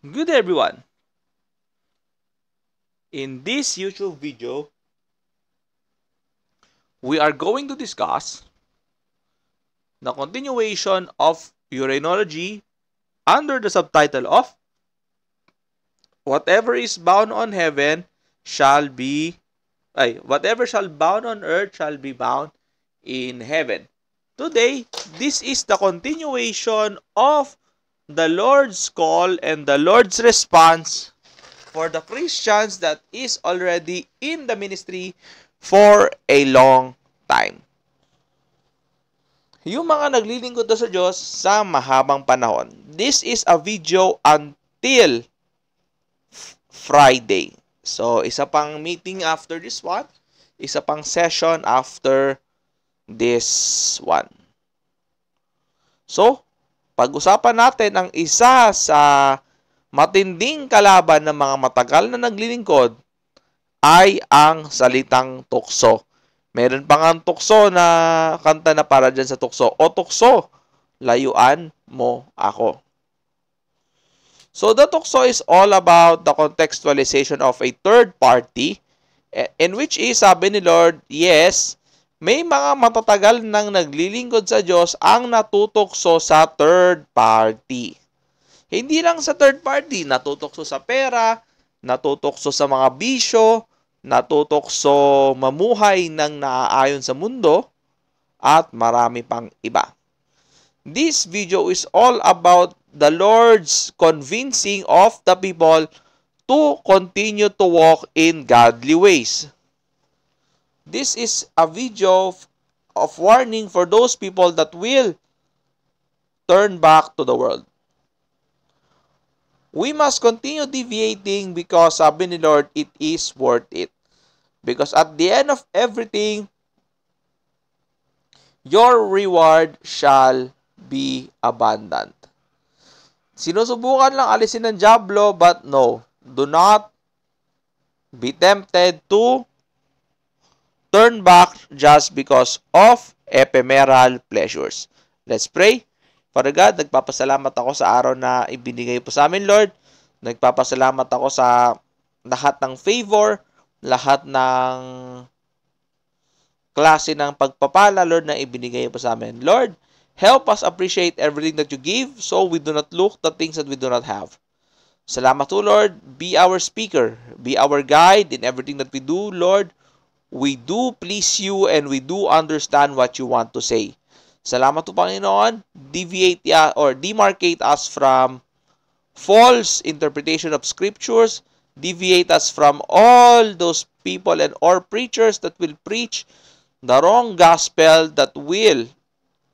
Good everyone. In this YouTube video, we are going to discuss the continuation of urinology under the subtitle of Whatever is bound on heaven shall be whatever shall bound on earth shall be bound in heaven. Today, this is the continuation of the Lord's call and the Lord's response for the Christians that is already in the ministry for a long time. Yung mga naglilingkod sa Diyos sa mahabang panahon. This is a video until Friday. So, isa pang meeting after this one. Isa pang session after this one. So, pag-usapan natin ang isa sa matinding kalaban ng mga matagal na naglilingkod ay ang salitang tukso. Meron pa nga tukso na kanta na para dyan sa tukso. O tukso, layuan mo ako. So the tukso is all about the contextualization of a third party in which is, sabi ni Lord, yes, may mga matatagal nang naglilingkod sa Diyos ang natutukso sa third party. Hindi lang sa third party, natutokso sa pera, natutokso sa mga bisyo, natutokso mamuhay ng naaayon sa mundo, at marami pang iba. This video is all about the Lord's convincing of the people to continue to walk in godly ways. This is a video of warning for those people that will turn back to the world. We must continue deviating because sabi ni Lord, it is worth it. Because at the end of everything, your reward shall be abundant. Sinusubukan lang alisin ng diablo, but no, do not be tempted to turn back just because of ephemeral pleasures. Let's pray. Father God, nagpapasalamat ako sa araw na ibinigay po sa amin, Lord. Nagpapasalamat ako sa lahat ng favor, lahat ng klase ng pagpapala, Lord, na ibinigay po sa amin. Lord, help us appreciate everything that you give so we do not look the things that we do not have. Salamat po, Lord. Be our speaker. Be our guide in everything that we do, Lord. We do please you and we do understand what you want to say. Salamat po, Panginoon. Demarcate us from false interpretation of scriptures. Deviate us from all those people and or preachers that will preach the wrong gospel that will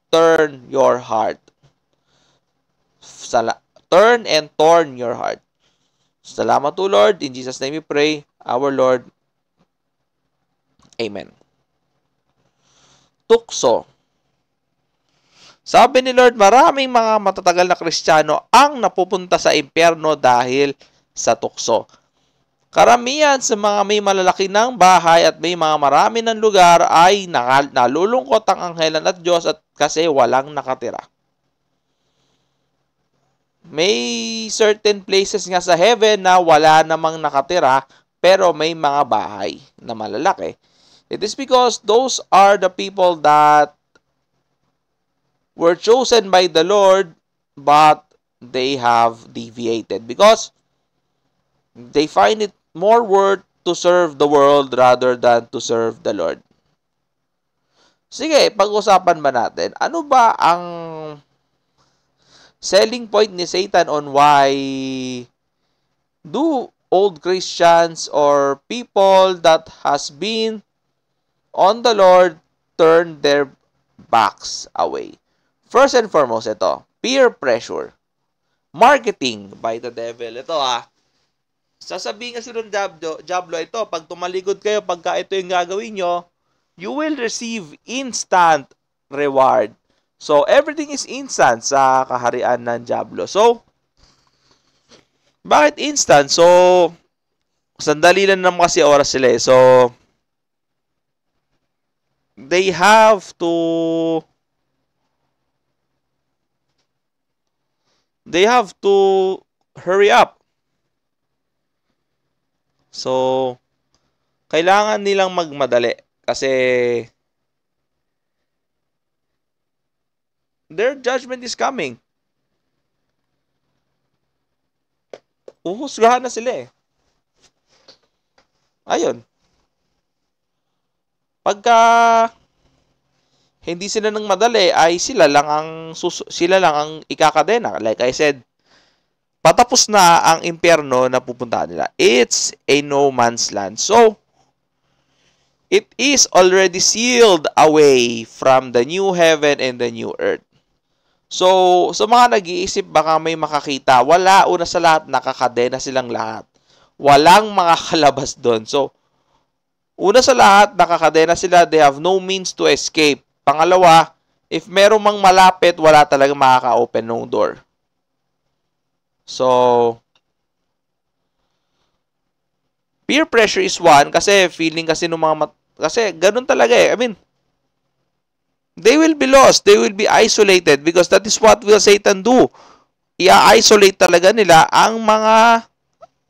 turn your heart. Turn and torn your heart. Salamat po, Lord. In Jesus' name we pray, our Lord. Amen. Tukso. Sabi ni Lord, maraming mga matatagal na Kristiyano ang napupunta sa impyerno dahil sa tukso. Karamihan sa mga may malalaki ng bahay at may mga marami ng lugar ay nalulungkot ang anghelan at Diyos at kasi walang nakatira. May certain places nga sa heaven na wala namang nakatira pero may mga bahay na malalaki. It is because those are the people that were chosen by the Lord but they have deviated because they find it more worth to serve the world rather than to serve the Lord. Sige, pag-usapan ba natin, ano ba ang selling point ni Satan on why do old Christians or people that has been on the Lord turn their backs away? First and foremost, ito, peer pressure. Marketing by the devil. Ito sasabihin kasi ng diablo ito, pag tumalikod kayo, pagka ito yung gagawin nyo, you will receive instant reward. So, everything is instant sa kaharian ng diablo. So, bakit instant? So, sandali lang naman kasi oras sila eh. So, they have to hurry up. So, kailangan nilang magmadali kasi their judgment is coming. Uhusgahan na sila eh. Ayun. Pagka hindi sila nang madali ay sila lang ang ikakadena. Like I said, patapos na ang impyerno na pupuntahan nila. It's a no man's land. So, it is already sealed away from the new heaven and the new earth. So, sa mga nag-iisip baka may makakita, wala, una sa lahat, nakakadena silang lahat. Walang makakalabas doon. So, una sa lahat, nakakadena sila, they have no means to escape. Pangalawa, if meron mang malapit, wala talagang makaka-open ng door. So, peer pressure is one kasi feeling kasi ng mga kasi ganun talaga eh. I mean, they will be lost. They will be isolated because that is what will Satan do. I-isolate talaga nila ang mga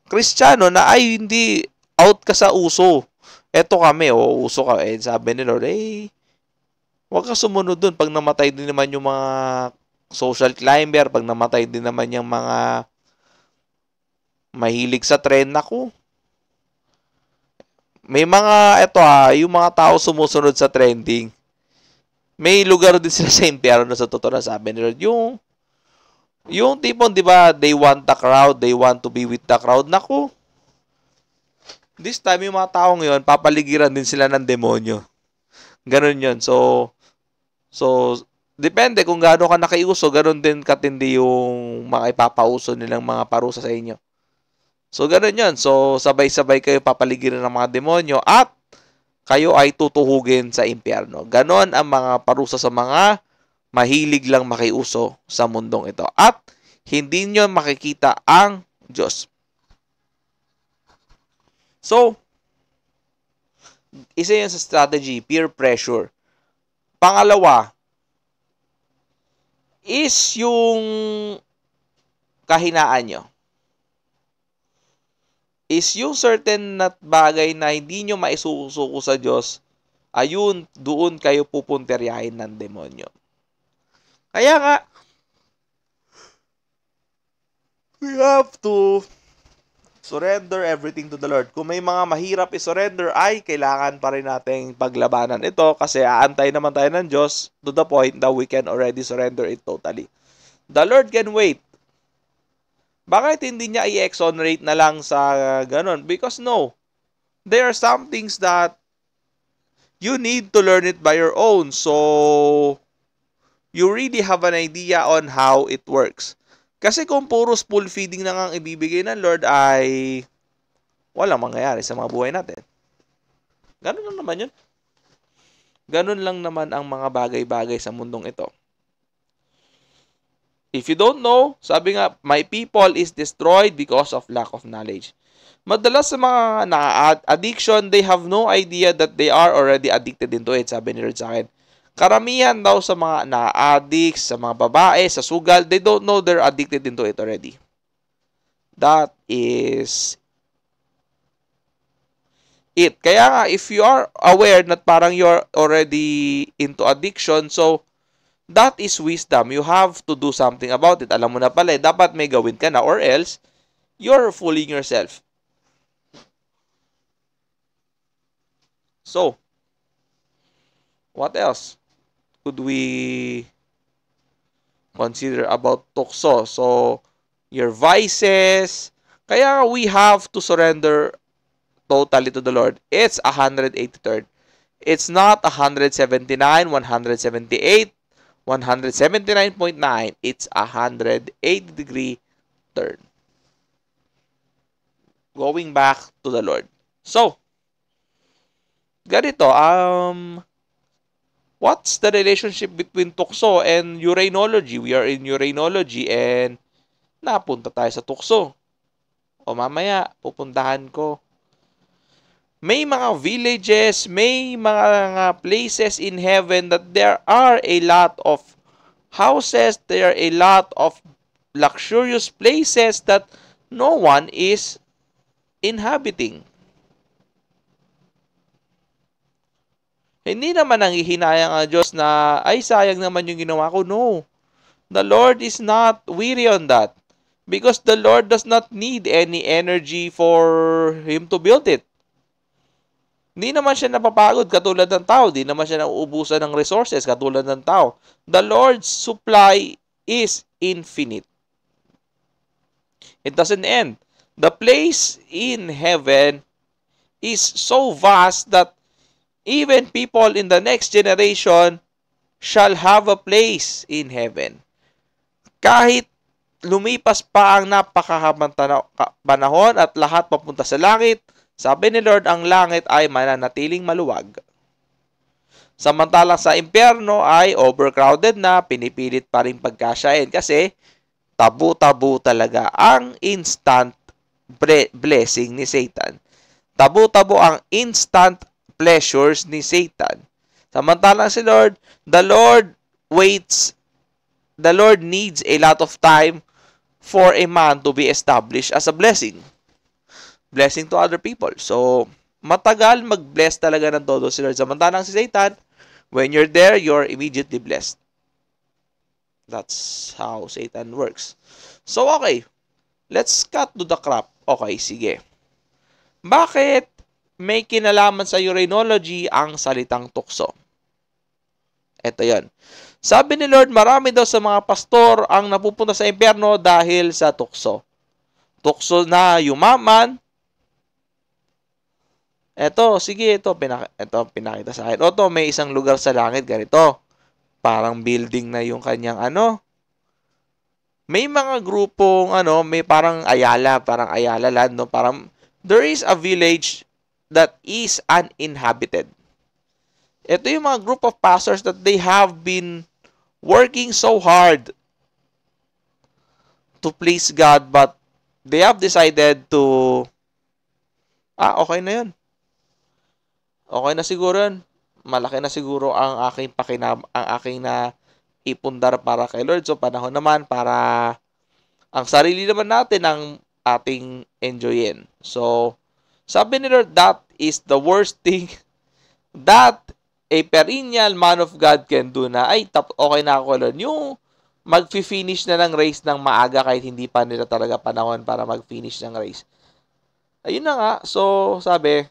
Kristiyano na ay hindi out ka sa uso. Eto kami, uso ka. Eh, sabi ni Lord, huwag ka sumunod dun. Pag namatay din naman yung mga social climber, pag namatay din naman yung mga mahilig sa trend, naku. May mga, yung mga tao sumusunod sa trending. May lugar din sila sa impyerno sa totoo na sabi ni Lord. Yung tipong, di ba, they want the crowd, they want to be with the crowd. Naku, this time, yung mga tao ngayon, papaligiran din sila ng demonyo. Ganun yun. So, depende kung gaano ka nakiuso, ganun din katindi yung mga ipapauso nilang mga parusa sa inyo. So, ganun yun. So, sabay-sabay kayo papaligiran ng mga demonyo at kayo ay tutuhugin sa impyerno. Ganon ang mga parusa sa mga mahilig lang makiuso sa mundong ito. At hindi nyo makikita ang Diyos. So, isa yun sa strategy, peer pressure. Pangalawa, is yung kahinaan nyo. Is yung certain na bagay na hindi nyo maisusuko sa Diyos, ayun, doon kayo pupunteryahin ng demonyo. Kaya nga, we have to surrender everything to the Lord. Kung may mga mahirap i-surrender, ay kailangan pa rin nating paglabanan ito kasi aantay naman tayo ng Diyos to the point that we can already surrender it totally. The Lord can wait. Bakit hindi niya i-exonerate na lang sa ganon? Because no, there are some things that you need to learn it by your own. So, you really have an idea on how it works. Kasi kung puro spoon feeding na ang ibibigay ng Lord ay walang mangyayari sa mga buhay natin. Ganun lang naman yun. Ganun lang naman ang mga bagay-bagay sa mundong ito. If you don't know, sabi nga, my people is destroyed because of lack of knowledge. Madalas sa mga addiction, they have no idea that they are already addicted into it, sabi ni Lord sa akin. Karamihan daw sa mga na-addict, sa mga babae, sa sugal, they don't know they're addicted into it already. That is it. Kaya nga, if you are aware that parang you're already into addiction, so that is wisdom. You have to do something about it. Alam mo na pala, dapat may gawin ka na or else, you're fooling yourself. So, what else could we consider about tukso? So, your vices. Kaya we have to surrender totally to the Lord. It's 183rd. It's not 179, 178, 179.9. It's 180-degree turn. Going back to the Lord. So, ganito, what's the relationship between tukso and uranology? We are in uranology and napunta tayo sa tukso. O mamaya, pupuntahan ko. May mga villages, may mga places in heaven that there are a lot of houses, there are a lot of luxurious places that no one is inhabiting. Hindi naman nanghihinayang ang Diyos na, ay sayang naman yung ginawa ko. No. The Lord is not weary on that. Because the Lord does not need any energy for Him to build it. Hindi naman siya napapagod katulad ng tao. Hindi naman siya nauubusan ng resources katulad ng tao. The Lord's supply is infinite. It doesn't end. The place in heaven is so vast that even people in the next generation shall have a place in heaven. Kahit lumipas pa ang napakahabang panahon at lahat papunta sa langit, sabi ni Lord, ang langit ay mananatiling maluwag. Samantalang sa impyerno ay overcrowded na, pinipilit pa rin pagkasyain kasi tabu-tabu talaga ang instant blessing ni Satan. Tabu-tabu ang instant pleasures ni Satan. Samantalang si Lord, the Lord waits, the Lord needs a lot of time for a man to be established as a blessing. Blessing to other people. So, matagal mag-bless talaga ng todo si Lord. Samantalang si Satan, when you're there, you're immediately blessed. That's how Satan works. So, okay. Let's cut to the crap. Okay, sige. Bakit may kinalaman sa urinology ang salitang tukso? Ito yon. Sabi ni Lord, marami daw sa mga pastor ang napupunta sa impyerno dahil sa tukso. Tukso na yumaman. Ito, sige, ito pinakita sa akin. Ito, may isang lugar sa langit, ganito. Parang building na yung kanyang May mga grupong, may parang Ayala land, no? Parang, there is a village that is uninhabited. Ito yung mga group of pastors that they have been working so hard to please God, but they have decided to, okay na yun. Okay na siguro yun. Malaki na siguro ang aking na ipundar para kay Lord. So, panahon naman para ang sarili naman natin ang ating enjoyin. So, sabi ni Lord, that is the worst thing that a perennial man of God can do na, okay na ako, Lord. Yung mag-finish na ng race ng maaga kahit hindi pa nila talaga panahon para mag-finish ng race. Ayun na nga. So, sabi,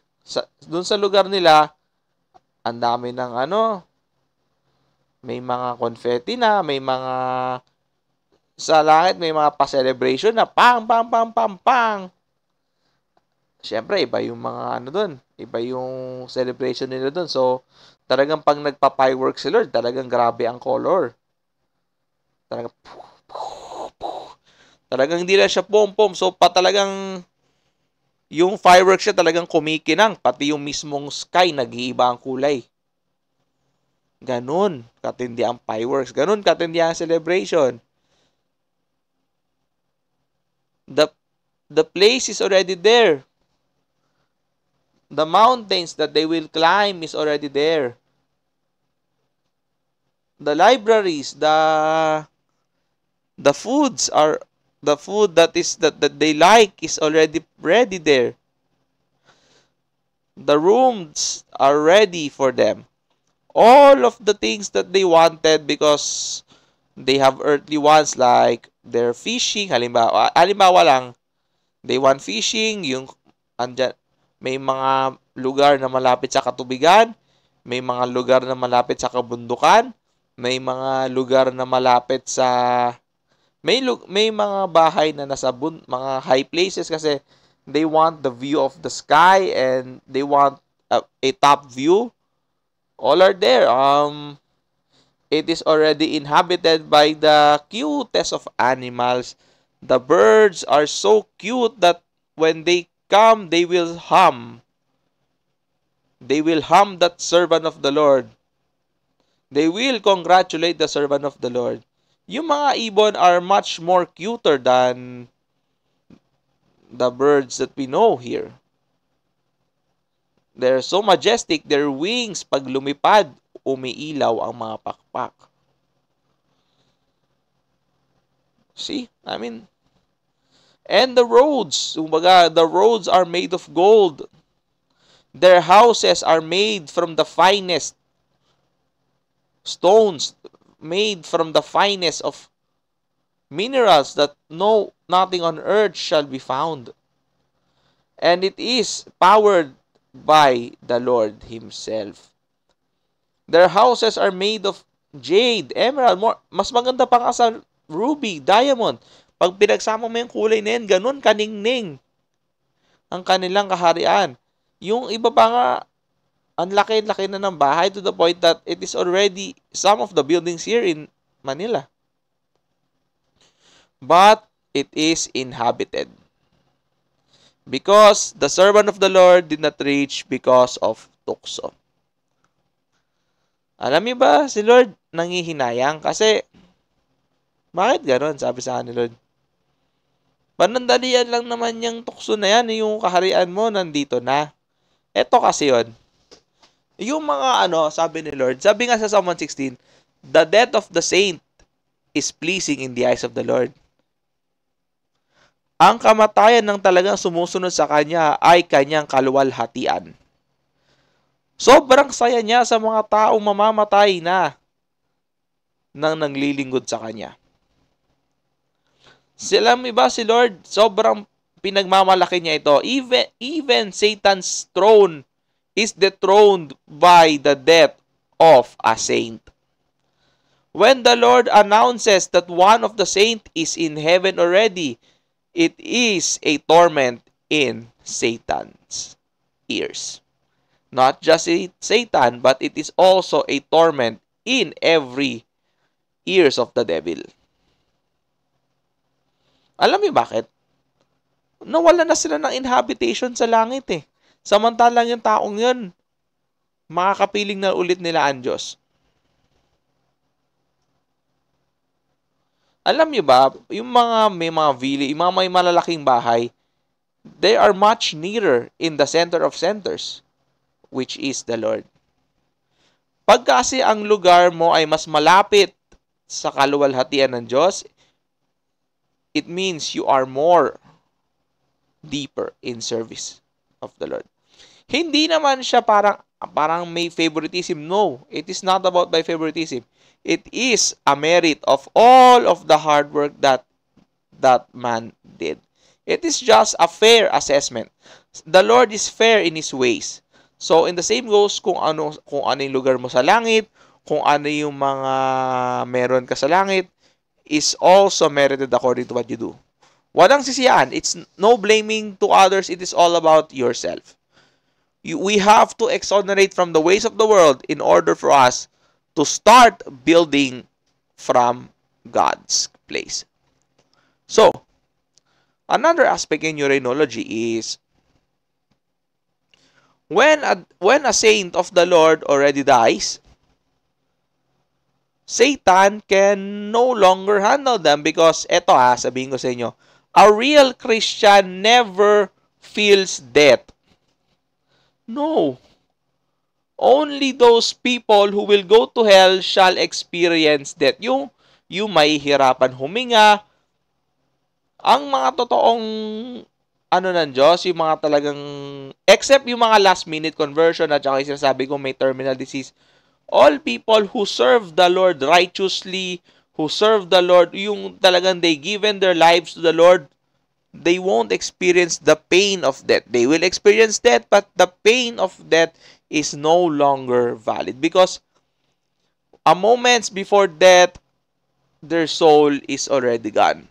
dun sa lugar nila, ang dami ng may mga confetti na, may mga sa langit, may mga pa-celebration na pang, pang, pang, pang, pang. Siyempre, iba yung mga dun. Iba yung celebration nila dun. So, talagang pag nagpa-fireworks si Lord, talagang grabe ang color. Talagang hindi na siya pom-pom. So, talagang yung fireworks siya talagang kumikinang. Pati yung mismong sky, nag-iiba ang kulay. Ganun katindi ang fireworks. Ganun katindi ang celebration. The place is already there. The mountains that they will climb is already there. The libraries, the foods are the food that they like is already ready there. The rooms are ready for them. All of the things that they wanted because they have earthly wants like they're fishing, halimbawa lang, they want fishing, yung andyan, may mga lugar na malapit sa katubigan, may mga lugar na malapit sa kabundukan, may mga lugar na malapit sa may mga bahay na nasa mga high places kasi they want the view of the sky and they want a top view. All are there. It is already inhabited by the cutest of animals. The birds are so cute that when they come, they will hum. They will hum that servant of the Lord. They will congratulate the servant of the Lord. Yung mga ibon are much more cuter than the birds that we know here. They're so majestic. Their wings, pag lumipad, umiilaw ang mga pakpak. See? And the roads. The roads are made of gold. Their houses are made from the finest stones made from the finest of minerals that nothing on earth shall be found. And it is powered by the Lord Himself. Their houses are made of jade, emerald, mas maganda pa nga sa ruby, diamond. Pag pinagsama mo yung kulay na yan, ganun kaningning ang kanilang kaharian. Yung iba pa nga, ang laki-laki na ng bahay to the point that it is already some of the buildings here in Manila. But it is inhabited. Because the servant of the Lord did not reach because of tukso. Alam niyo ba, si Lord nangihinayang kasi bakit ganon? Sabi sa ni Lord. Panandalian lang naman yung tukso na yan, yung kaharian mo nandito na. Eto kasi yon. Yung mga sabi ni Lord, sabi nga sa Psalm 116, the death of the saint is pleasing in the eyes of the Lord. Ang kamatayan ng talagang sumusunod sa Kanya ay Kanyang kaluwalhatian. Sobrang saya niya sa mga taong mamamatay na nang naglilingkod sa Kanya. Alam mo ba si Lord, sobrang pinagmamalaki niya ito. Even Satan's throne is dethroned by the death of a saint. When the Lord announces that one of the saints is in heaven already, it is a torment in Satan's ears. Not just Satan, but it is also a torment in every ears of the devil. Alam niyo bakit? Nawala na sila ng inhabitation sa langit eh. Samantalang yung taong yun, makakapiling na ulit nila ang Diyos. Alam niyo ba, yung may mga village, yung mga may malalaking bahay, they are much nearer in the center of centers, which is the Lord. Pag kasi ang lugar mo ay mas malapit sa kaluwalhatian ng Diyos, it means you are more deeper in service of the Lord. Hindi naman siya parang may favoritism. No, it is not about by favoritism. It is a merit of all of the hard work that that man did. It is just a fair assessment. The Lord is fair in His ways. So, in the same goes kung ano yung lugar mo sa langit, kung ano yung mga meron ka sa langit, is also merited according to what you do. Walang sisiyaan. It's no blaming to others. It is all about yourself. We have to exonerate from the ways of the world in order for us to start building from God's place. So, another aspect in urinology is when a saint of the Lord already dies, Satan can no longer handle them because sabihin ko sa inyo, a real Christian never feels death. No. Only those people who will go to hell shall experience death. Yung mahihirapan huminga, ang mga totoong ng Diyos, yung mga talagang, except yung mga last minute conversion at saka yung sinasabi ko may terminal disease, all people who serve the Lord righteously, who serve the Lord, yung talagang they given their lives to the Lord, they won't experience the pain of death. They will experience death, but the pain of death is no longer valid because a moments before death, their soul is already gone.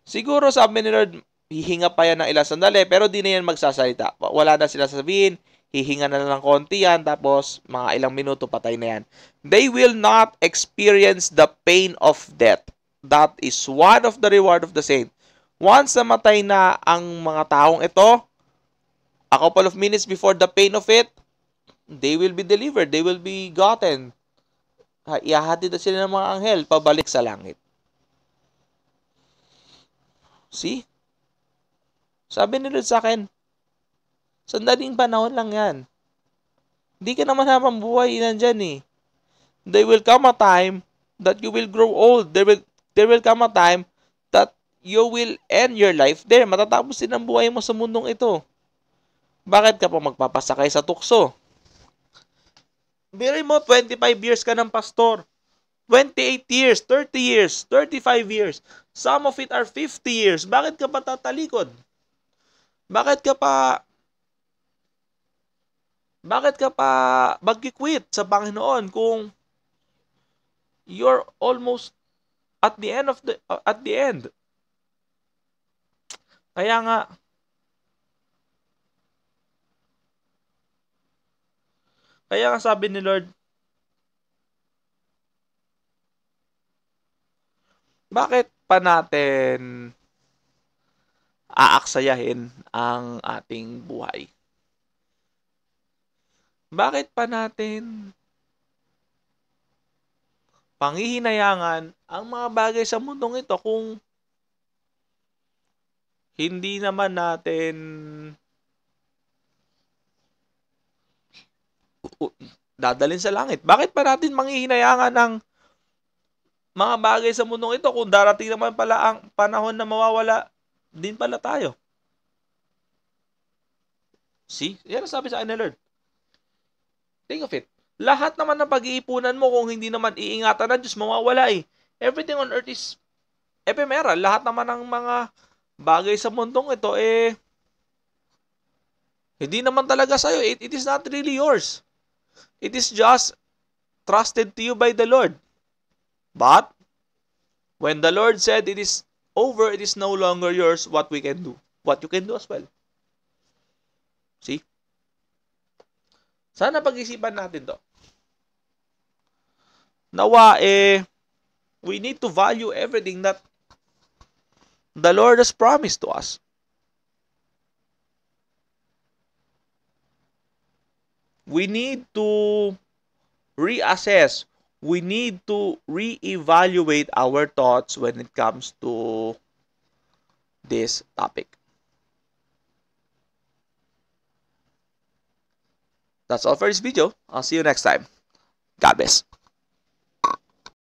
Siguro sabi ni Lord, hihinga pa yan ng ilang sandali, pero di na yan magsasalita. Wala na sila sabihin, hihinga na lang ng konti yan, tapos mga ilang minuto patay na yan. They will not experience the pain of death. That is one of the reward of the saint. Once namatay na ang mga taong ito, a couple of minutes before the pain of it, they will be delivered. They will be gotten. Ihahatid na sila ng mga anghel pabalik sa langit. See? Sabi ni Lord sa akin, sandaling panahon lang yan. Hindi ka naman habang buhay nandyan eh. There will come a time that you will grow old. There will come a time that you will end your life there. Matatapos din ang buhay mo sa mundong ito. Bakit ka pa magpapasakay sa tukso? Biray mo, 25 years ka ng pastor. 28 years, 30 years, 35 years. Some of it are 50 years. Bakit ka pa tatalikod? Bakit ka pa magki-quit sa Panginoon kung you're almost at the end? Kaya nga sabi ni Lord, bakit pa natin aaksayahin ang ating buhay? Bakit pa natin panghihinayangan ang mga bagay sa mundong ito kung hindi naman natin dadalhin sa langit? Bakit pa natin manghihinayangan ang mga bagay sa mundong ito kung darating naman pala ang panahon na mawawala din pala tayo? See? Yan ang sabi sa akin ni Lord. Think of it. Lahat naman ng pag-iipunan mo kung hindi naman iingatan ng Diyos, mawawala eh. Everything on earth is ephemeral. Lahat naman ng mga bagay sa mundong ito hindi naman talaga sa'yo. It is not really yours. It is just trusted to you by the Lord. But when the Lord said it is over, it is no longer yours, what we can do. What you can do as well. See? Sana pag-isipan natin to. Nawa we need to value everything that the Lord has promised to us. We need to reassess. We need to reevaluate our thoughts when it comes to this topic. That's all for this video. I'll see you next time. God bless.